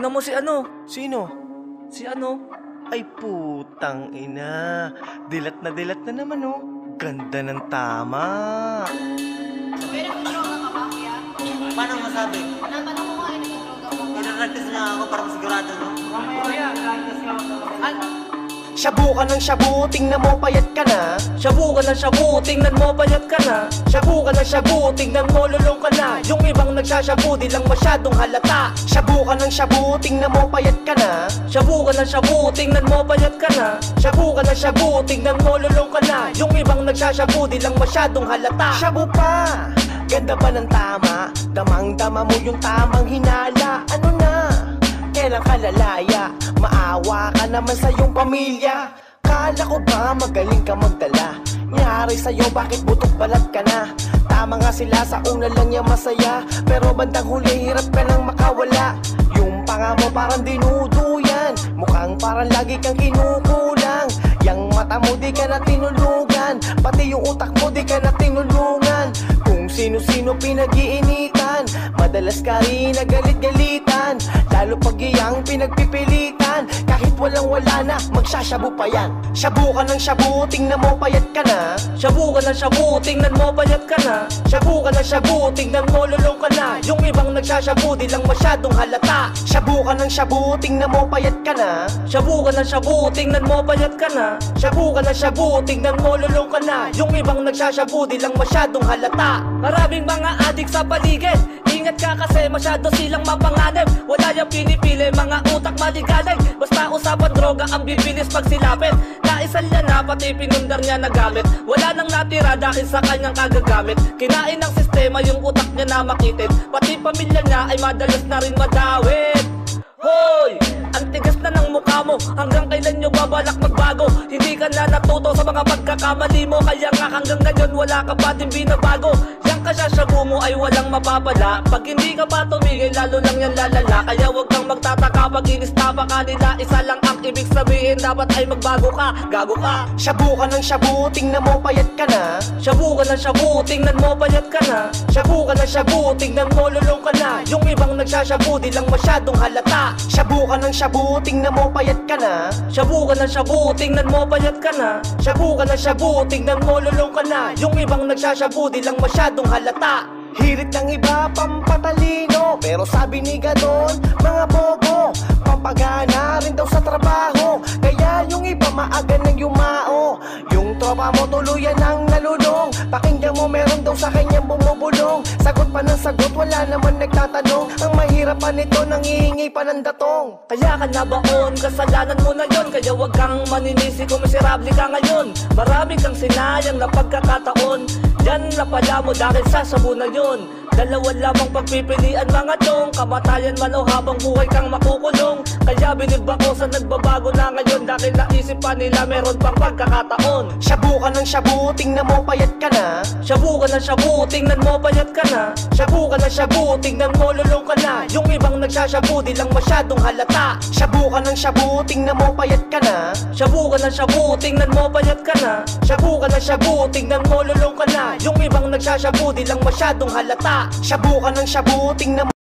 Tignan mo si ano? Sino? Si ano? Ay putang ina. Dilat na naman oh. Ganda ng tama. Pero nagdroga ka ba, kuya? Paano masabi? Natanong ko nga, nagdroga ka ba? Pinaragtas na ako para masigurado, no? Kuya, Shabu ka ng shabu, tingnan mo payat ka na. Shabu ka ng shabu, tingnan mo payat ka na. Shabu ka ng shabu, tingnan mo lulong ka na. Yung ibang nagsashabu, di lang masyadong halata. Shabu ka ng shabu, tingnan mo payat ka na. Shabu ka ng shabu, tingnan mo payat ka na. Shabu ka ng shabu, tingnan mo lulong ka na. Yung ibang nagsashabu, di lang masyadong halata. Shabu pa, ganda ba ng tama? Damang-dama mo yung tamang hinala. Ano na? Kailan ka lalaya? Maawa ka naman sa iyong pamilya. Kala ko ba magaling ka magdala? Nyari sa'yo bakit butok balat ka na? Tama nga sila sa una lang niya masaya, pero bandang huli hirap ka nang makawala. Yung panga mo parang dinuduyan, mukhang parang lagi kang kinukulang. Yang mata mo di ka na tinulugan, pati yung utak mo di ka na tinulungan. Kung sino-sino pinag-iinitan, madalas ka rin nagalit-galitan. Lalo pag iyang pinagpipilitan, kahit walang-wala na, magsashabu pa yan. Shabu ka ng shabu, tingnan mo payat ka na. Shabu ka ng shabu, tingnan mo payat ka na. Shabu ka ng shabu, tingnan mo lulong ka na. Yung ibang nagsashabu, di lang masyadong halata. Shabu ka ng shabu, tingnan mo payat ka na. Shabu ka ng shabu, tingnan mo payat ka na. Shabu ka ng shabu, tingnan mo lulong ka na. Yung ibang nagsashabu, di lang masyadong halata. Maraming mga adik sa paligid, ingat ka kasi masyado silang mapanganib. Wala yung pinipili, mga utak maligalig. Basta usapan droga ang bibilis pag silapit. Naisan niya na, pati pinundar niya na gamit. Wala nang natira dahil sa kanyang kagagamit. Kinain ng sistema yung utak niya na makitid. Pati pamilya niya ay madalas na rin madawit. Hoy! Ang tigas na ng mukha mo, hanggang kailan nyo babalak magbago? Hindi ka na natuto sa mga pagkakamali mo, kaya nga hanggang ngayon wala ka pa din binabago. Yang kasyasyabu mo ay walang mapapala. Pag hindi ka pa tumigil, lalo lang yan lalala. Kaya wag kang magtataka pag inistapa ka nila. Isa lang ang ibig sabihin, dapat ay magbago ka. Gago ka. Shabu ka ng shabu, tingnan mo payat ka na. Shabu ka ng shabu, tingnan mo payat ka na. Shabu ka ng shabu, tingnan mo lulong ka na. Yung ibang nagsashabu, di lang masyadong halata. Shabu ka ng shabu, tingnan mo payat ka na. Shabu ka ng shabu, tingnan mo payat ka na. Shabu ka ng shabu, tingnan mo lulong ka na. Yung ibang nagsashabu, di lang masyadong halata. Hirit ng iba, pampatalino, pero sabi ni Gadon, mga bobo, pampagana rin daw sa trabaho. Kaya yung iba maaga nang yumao. Yung tropa mo tuluyan ang nalulong. Pakinggan mo meron daw sa kanyang bumubulong. Sagot pa ng sagot, wala naman nagtatanong. Ang mahirap pa nito, nangihingi pa ng datong. Kaya ka nabaon, kasalanan mo na yon. Kaya wag kang maninisi kung miserable ka ngayon. Marami kang sinayang na pagkakataon. Yan na pala mo dahil sa sabu na yun. Dalawa lamang pagpipilian mga tong, kamatayan man o habang buhay kang makukulong. Kaya bilib ako sa nagbabago na ngayon, dahil naisip pa nila meron pang pagkakataon. Shabu ka ng shabu, tingnan mo payat ka na. Shabu ka ng shabu, tingnan mo payat ka na. Shabu ka ng shabu, tingnan mo lulong ka na. Yung ibang nagsashabu, di lang masyadong halata. Shabu ka ng shabu, tingnan mo payat ka na. Shabu ka ng shabu, tingnan mo payat ka na. Shabu ka ng shabu, tingnan mo lulong ka na. Yung ibang nagsashabu, di lang masyadong halata. Shabu ka ng shabu, tingnan